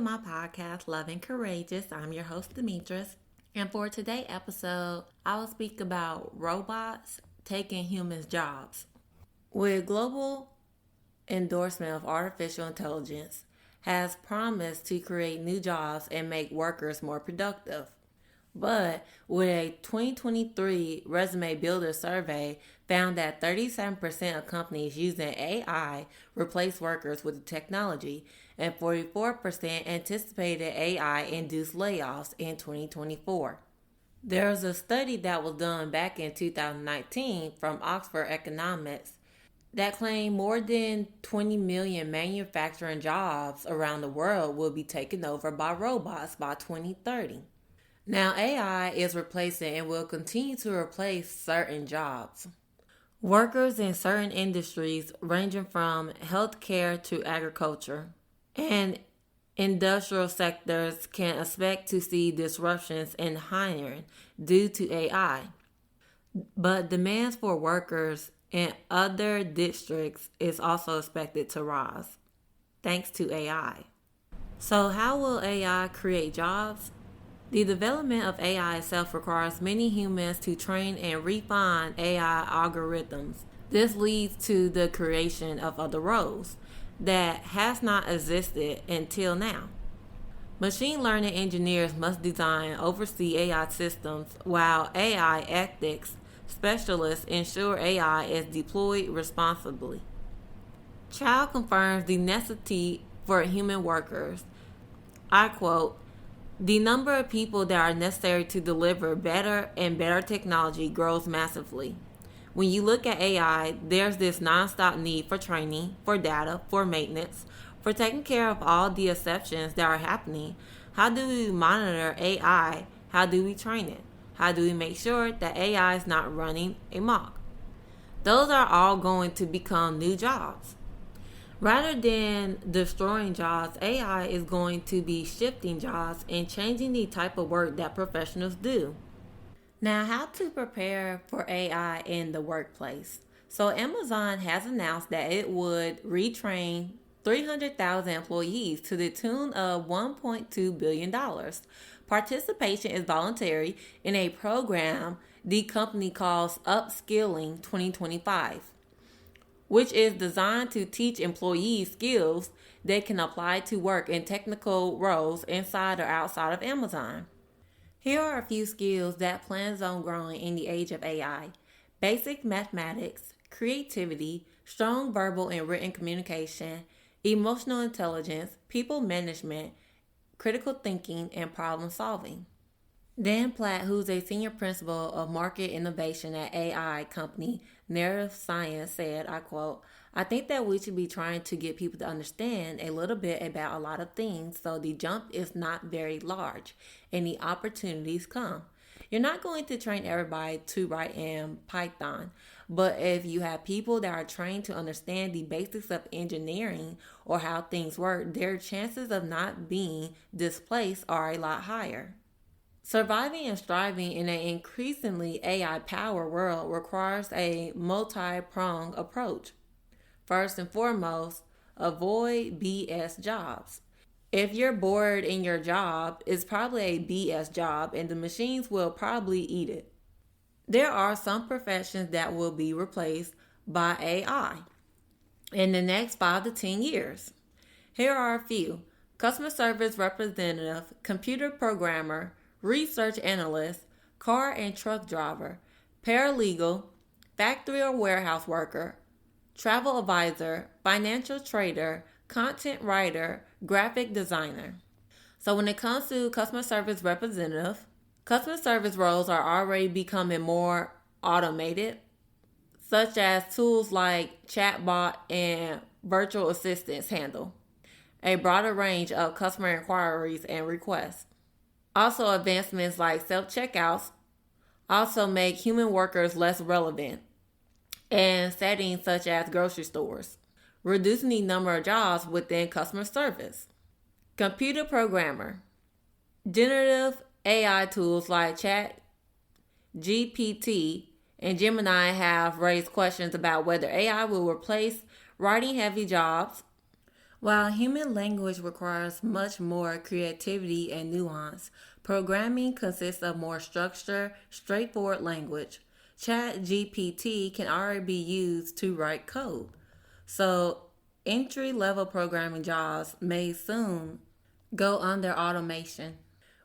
to my podcast, Loving Courageous. I'm your host, Demetris. And for today's episode, I will speak about robots taking humans' jobs. With global endorsement of artificial intelligence has promised to create new jobs and make workers more productive. But with a 2023 Resume Builder survey found that 37% of companies using AI replace workers with the technology, and 44% anticipated AI-induced layoffs in 2024. There was a study that was done back in 2019 from Oxford Economics that claimed more than 20 million manufacturing jobs around the world will be taken over by robots by 2030. Now, AI is replacing and will continue to replace certain jobs. Workers in certain industries, ranging from healthcare to agriculture and industrial sectors, can expect to see disruptions in hiring due to AI. But demands for workers in other districts is also expected to rise, thanks to AI. So how will AI create jobs? The development of AI itself requires many humans to train and refine AI algorithms. This leads to the creation of other roles that has not existed until now. Machine learning engineers must design and oversee AI systems, while AI ethics specialists ensure AI is deployed responsibly. Child confirms the necessity for human workers. I quote, "The number of people that are necessary to deliver better and better technology grows massively. When you look at AI, there's this nonstop need for training, for data, for maintenance, for taking care of all the exceptions that are happening. How do we monitor AI? How do we train it? How do we make sure that AI is not running amok?" Those are all going to become new jobs. Rather than destroying jobs, AI is going to be shifting jobs and changing the type of work that professionals do. Now, how to prepare for AI in the workplace. So Amazon has announced that it would retrain 300,000 employees to the tune of $1.2 billion. Participation is voluntary in a program the company calls Upskilling 2025. Which is designed to teach employees skills they can apply to work in technical roles inside or outside of Amazon. Here are a few skills that plans on growing in the age of AI. Basic mathematics, creativity, strong verbal and written communication, emotional intelligence, people management, critical thinking, and problem solving. Dan Platt, who's a senior principal of market innovation at AI company Narrative Science, said, I quote, "I think that we should be trying to get people to understand a little bit about a lot of things so the jump is not very large and the opportunities come. You're not going to train everybody to write in Python, but if you have people that are trained to understand the basics of engineering or how things work, their chances of not being displaced are a lot higher." Surviving and striving in an increasingly AI-powered world requires a multi-pronged approach. First and foremost, avoid BS jobs. If you're bored in your job, it's probably a BS job and the machines will probably eat it. There are some professions that will be replaced by AI in the next 5 to 10 years. Here are a few: customer service representative, computer programmer, research analyst, car and truck driver, paralegal, factory or warehouse worker, travel advisor, financial trader, content writer, graphic designer. So when it comes to customer service representative, customer service roles are already becoming more automated, such as tools like chatbot and virtual assistants handle a broader range of customer inquiries and requests. Also, advancements like self-checkouts also make human workers less relevant in settings such as grocery stores, reducing the number of jobs within customer service. Computer programmer. Generative AI tools like Chat GPT and Gemini have raised questions about whether AI will replace writing heavy jobs While human language requires much more creativity and nuance, programming consists of more structured, straightforward language. ChatGPT can already be used to write code. So, entry level programming jobs may soon go under automation.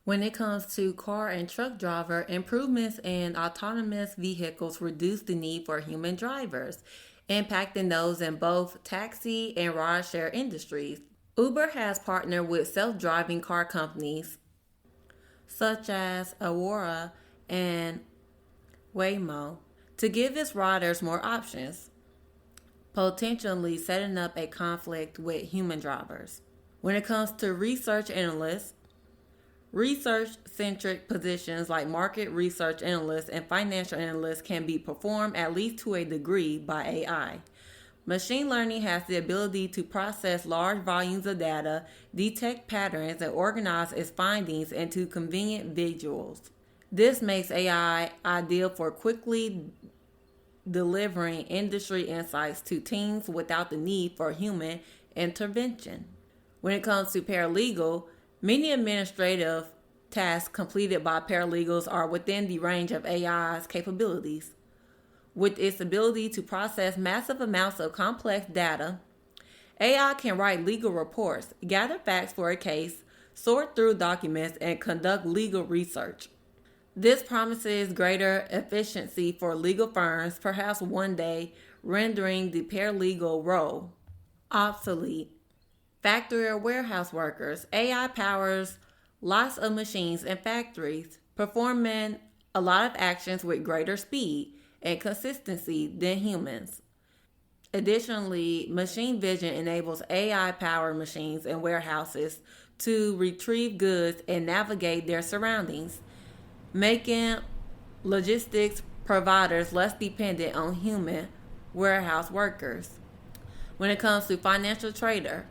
When it comes to car and truck driver, improvements in autonomous vehicles reduce the need for human drivers, impacting those in both taxi and rideshare industries. Uber has partnered with self driving car companies such as Aurora and Waymo to give its riders more options, potentially setting up a conflict with human drivers. When it comes to research analysts, research centric positions like market research analysts and financial analysts can be performed at least to a degree by AI. Machine learning has the ability to process large volumes of data, detect patterns, and organize its findings into convenient visuals. This makes AI ideal for quickly delivering industry insights to teams without the need for human intervention. When it comes to paralegal, many administrative tasks completed by paralegals are within the range of AI's capabilities. With its ability to process massive amounts of complex data, AI can write legal reports, gather facts for a case, sort through documents, and conduct legal research. This promises greater efficiency for legal firms, perhaps one day rendering the paralegal role obsolete. Factory or warehouse workers, AI powers lots of machines in factories, performing a lot of actions with greater speed and consistency than humans. Additionally, machine vision enables AI powered machines in warehouses to retrieve goods and navigate their surroundings, making logistics providers less dependent on human warehouse workers. When it comes to financial traders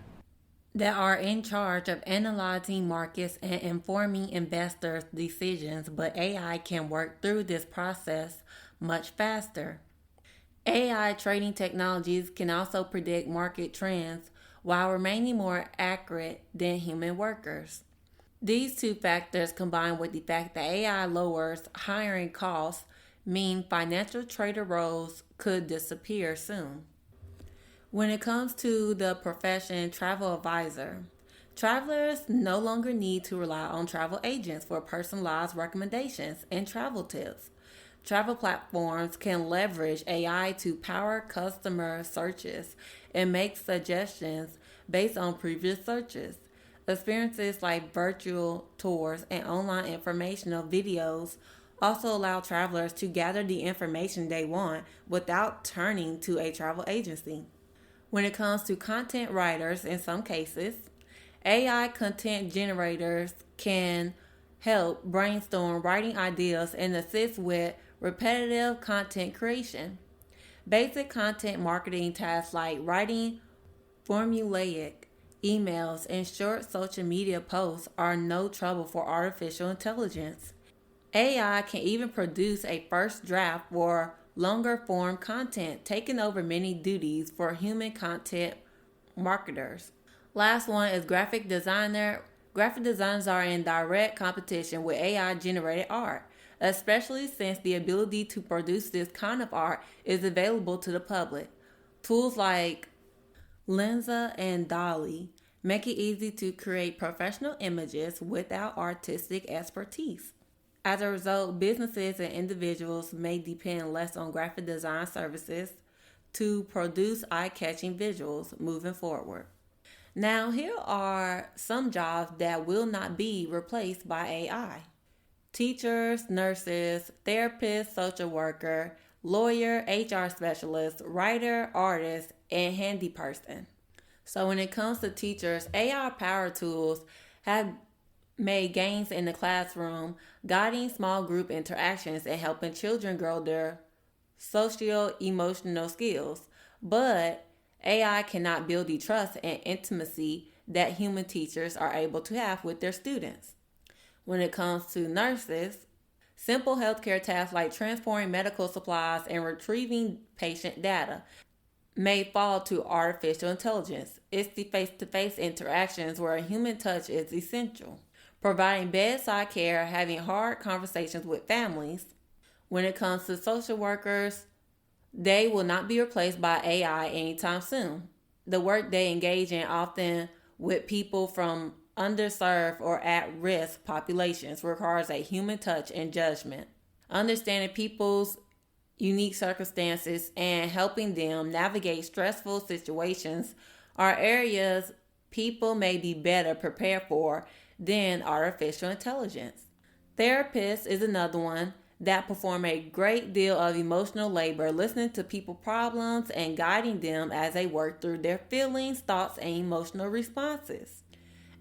that are in charge of analyzing markets and informing investors' decisions, but AI can work through this process much faster. AI trading technologies can also predict market trends while remaining more accurate than human workers. These two factors, combined with the fact that AI lowers hiring costs, mean financial trader roles could disappear soon. When it comes to the profession travel advisor, travelers no longer need to rely on travel agents for personalized recommendations and travel tips. Travel platforms can leverage AI to power customer searches and make suggestions based on previous searches. Experiences like virtual tours and online informational videos also allow travelers to gather the information they want without turning to a travel agency. When it comes to content writers, in some cases, AI content generators can help brainstorm writing ideas and assist with repetitive content creation. Basic content marketing tasks like writing formulaic emails and short social media posts are no trouble for artificial intelligence. AI can even produce a first draft for longer form content, taking over many duties for human content marketers. Last one is graphic designer. Graphic designers are in direct competition with AI generated art, especially since the ability to produce this kind of art is available to the public. Tools like Lenza and Dolly make it easy to create professional images without artistic expertise. As a result, businesses and individuals may depend less on graphic design services to produce eye-catching visuals moving forward. Now, here are some jobs that will not be replaced by AI. Teachers, nurses, therapists, social worker, lawyer, HR specialist, writer, artist, and handy person. So when it comes to teachers, AI powered tools have made gains in the classroom, guiding small group interactions and helping children grow their socio-emotional skills. But AI cannot build the trust and intimacy that human teachers are able to have with their students. When it comes to nurses, simple healthcare tasks like transporting medical supplies and retrieving patient data may fall to artificial intelligence. It's the face-to-face interactions where a human touch is essential. Providing bedside care, having hard conversations with families. When it comes to social workers, they will not be replaced by AI anytime soon. The work they engage in often with people from underserved or at-risk populations requires a human touch and judgment. Understanding people's unique circumstances and helping them navigate stressful situations are areas people may be better prepared for than artificial intelligence. Therapists is another one that perform a great deal of emotional labor listening to people's problems and guiding them as they work through their feelings, thoughts, and emotional responses.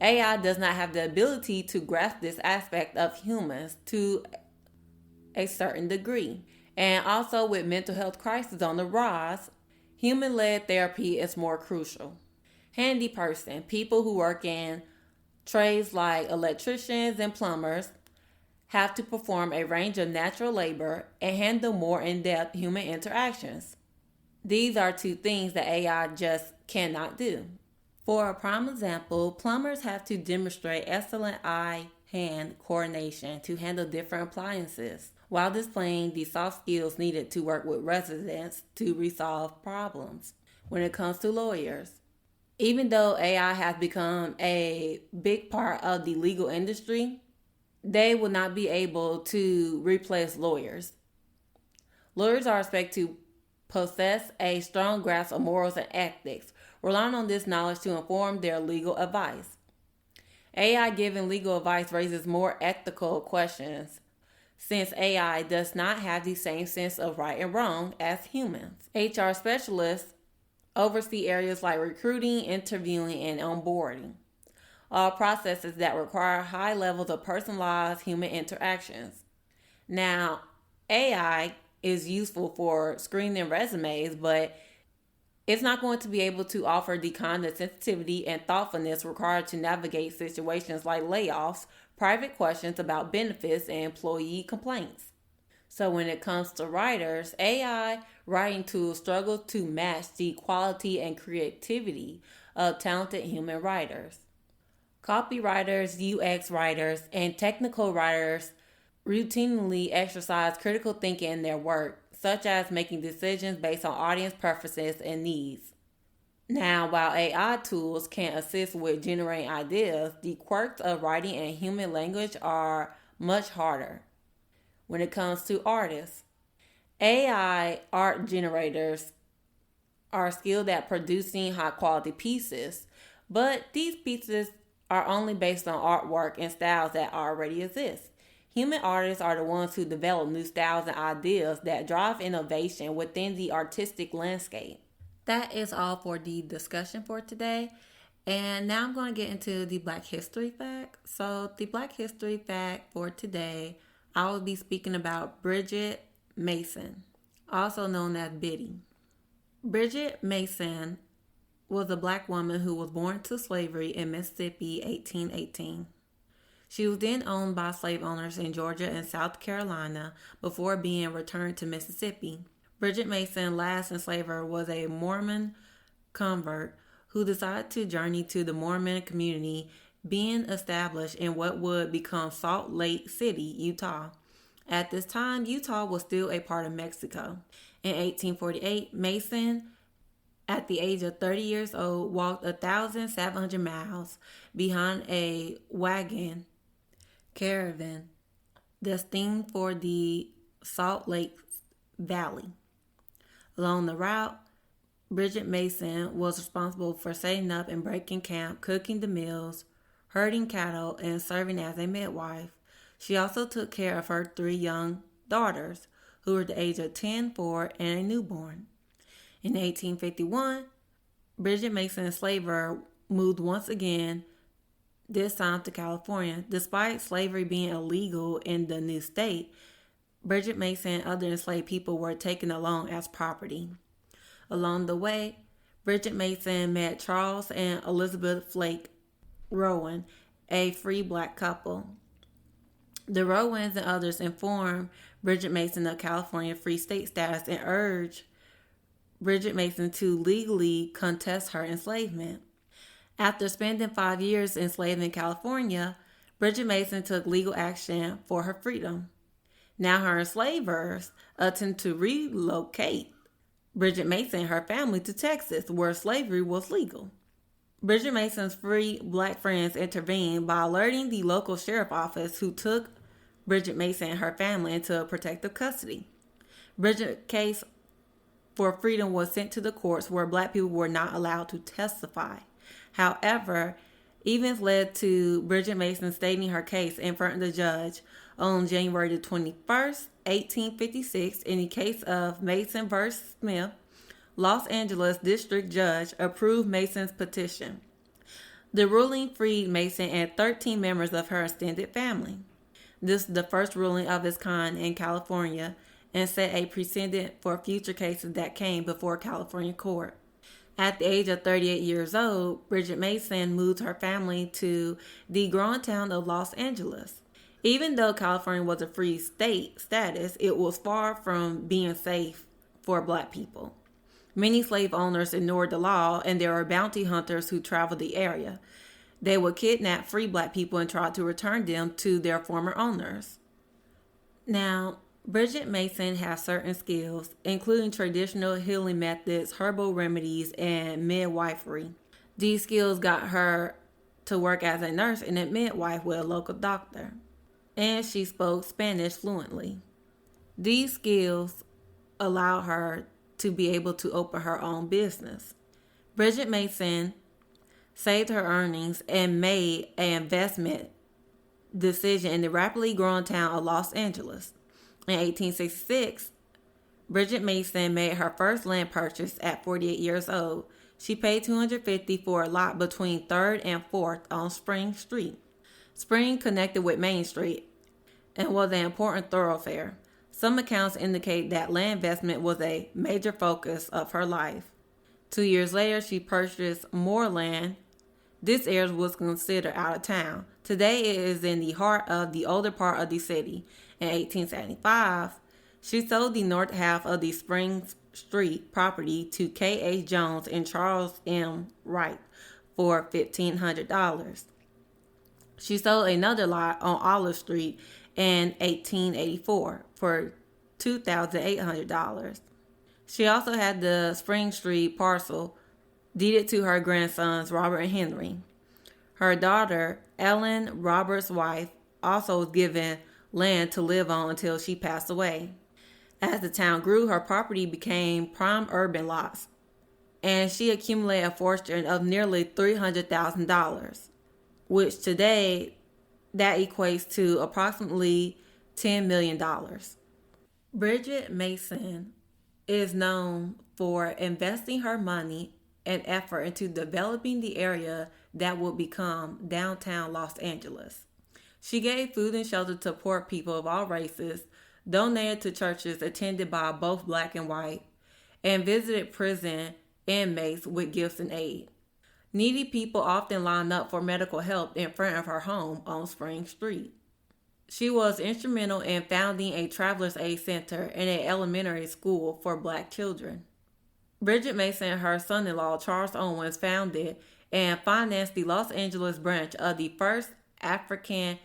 AI does not have the ability to grasp this aspect of humans to a certain degree. And also, with mental health crisis on the rise, human-led therapy is more crucial. Handy person, people who work in trades like electricians and plumbers, have to perform a range of natural labor and handle more in-depth human interactions. These are two things that AI just cannot do. For a prime example, plumbers have to demonstrate excellent eye-hand coordination to handle different appliances, while displaying the soft skills needed to work with residents to resolve problems. When it comes to lawyers, even though AI has become a big part of the legal industry, they will not be able to replace lawyers. Lawyers are expected to possess a strong grasp of morals and ethics, relying on this knowledge to inform their legal advice. AI giving legal advice raises more ethical questions, since AI does not have the same sense of right and wrong as humans. HR specialists oversee areas like recruiting, interviewing, and onboarding, all processes that require high levels of personalized human interactions. Now, AI is useful for screening resumes, but it's not going to be able to offer the kind of sensitivity and thoughtfulness required to navigate situations like layoffs, private questions about benefits, and employee complaints. So when it comes to writers, AI writing tools struggle to match the quality and creativity of talented human writers. Copywriters, UX writers, and technical writers routinely exercise critical thinking in their work, such as making decisions based on audience preferences and needs. Now, while AI tools can assist with generating ideas, the quirks of writing and human language are much harder. When it comes to artists, AI art generators are skilled at producing high quality pieces, but these pieces are only based on artwork and styles that already exist. Human artists are the ones who develop new styles and ideas that drive innovation within the artistic landscape. That is all for the discussion for today. And now I'm going to get into the Black History fact. So the Black History fact for today, I will be speaking about Bridget Mason, also known as Biddy. Bridget Mason was a black woman who was born to slavery in Mississippi, 1818. She was then owned by slave owners in Georgia and South Carolina before being returned to Mississippi. Bridget Mason, last enslaver, was a Mormon convert who decided to journey to the Mormon community being established in what would become Salt Lake City, Utah. At this time, Utah was still a part of Mexico. In 1848, Mason, at the age of 30 years old, walked 1,700 miles behind a wagon caravan destined for the Salt Lake Valley. Along the route, Bridget Mason was responsible for setting up and breaking camp, cooking the meals, herding cattle, and serving as a midwife. She also took care of her 3 young daughters, who were the age of 10, 4, and a newborn. In 1851, Bridget Mason, a slaver, moved once again, this time to California. Despite slavery being illegal in the new state, Bridget Mason and other enslaved people were taken along as property. Along the way, Bridget Mason met Charles and Elizabeth Flake Rowan, a free black couple. The Rowans and others informed Bridget Mason of California free state status and urged Bridget Mason to legally contest her enslavement. After spending 5 years enslaved in California, Bridget Mason took legal action for her freedom. Now her enslavers attempt to relocate Bridget Mason and her family to Texas, where slavery was legal. Bridget Mason's free black friends intervened by alerting the local sheriff office, who took Bridget Mason and her family into protective custody. Bridget's case for freedom was sent to the courts, where black people were not allowed to testify. However, events led to Bridget Mason stating her case in front of the judge on January the 21st, 1856, in the case of Mason v. Smith. Los Angeles District Judge approved Mason's petition. The ruling freed Mason and 13 members of her extended family. This is the first ruling of its kind in California and set a precedent for future cases that came before California court. At the age of 38 years old, Bridget Mason moved her family to the growing town of Los Angeles. Even though California was a free state status, it was far from being safe for black people. Many slave owners ignored the law, and there were bounty hunters who traveled the area. They would kidnap free black people and try to return them to their former owners. Now, Bridget Mason has certain skills, including traditional healing methods, herbal remedies, and midwifery. These skills got her to work as a nurse and a midwife with a local doctor, and she spoke Spanish fluently. These skills allowed her to be able to open her own business. Bridget Mason saved her earnings and made an investment decision in the rapidly growing town of Los Angeles. In 1866, Bridget Mason made her first land purchase at 48 years old. She paid $250 for a lot between 3rd and 4th on Spring Street. Spring connected with Main Street and was an important thoroughfare. Some accounts indicate that land investment was a major focus of her life. 2 years later, she purchased more land. This area was considered out of town. Today, it is in the heart of the older part of the city. In 1875, she sold the north half of the Spring Street property to K.H. Jones and Charles M. Wright for $1,500. She sold another lot on Olive Street in 1884 for $2,800. She also had the Spring Street parcel deeded to her grandsons Robert and Henry. Her daughter, Ellen, Robert's wife, also was given land to live on until she passed away. As the town grew, her property became prime urban lots, and she accumulated a fortune of nearly $300,000, which today that equates to approximately $10 million. Bridget Mason is known for investing her money and effort into developing the area that would become downtown Los Angeles. She gave food and shelter to poor people of all races, donated to churches attended by both black and white, and visited prison inmates with gifts and aid. Needy people often lined up for medical help in front of her home on Spring Street. She was instrumental in founding a traveler's aid center and an elementary school for black children. Bridget Mason and her son-in-law, Charles Owens, founded and financed the Los Angeles branch of the First African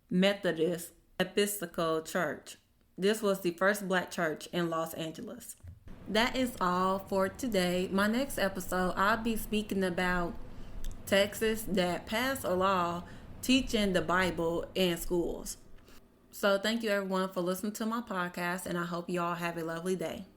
Methodist Episcopal Church. This was the first black church in Los Angeles. That is all for today. My next episode, I'll be speaking about Texas that passed a law teaching the Bible in schools. So thank you everyone for listening to my podcast, and I hope you all have a lovely day.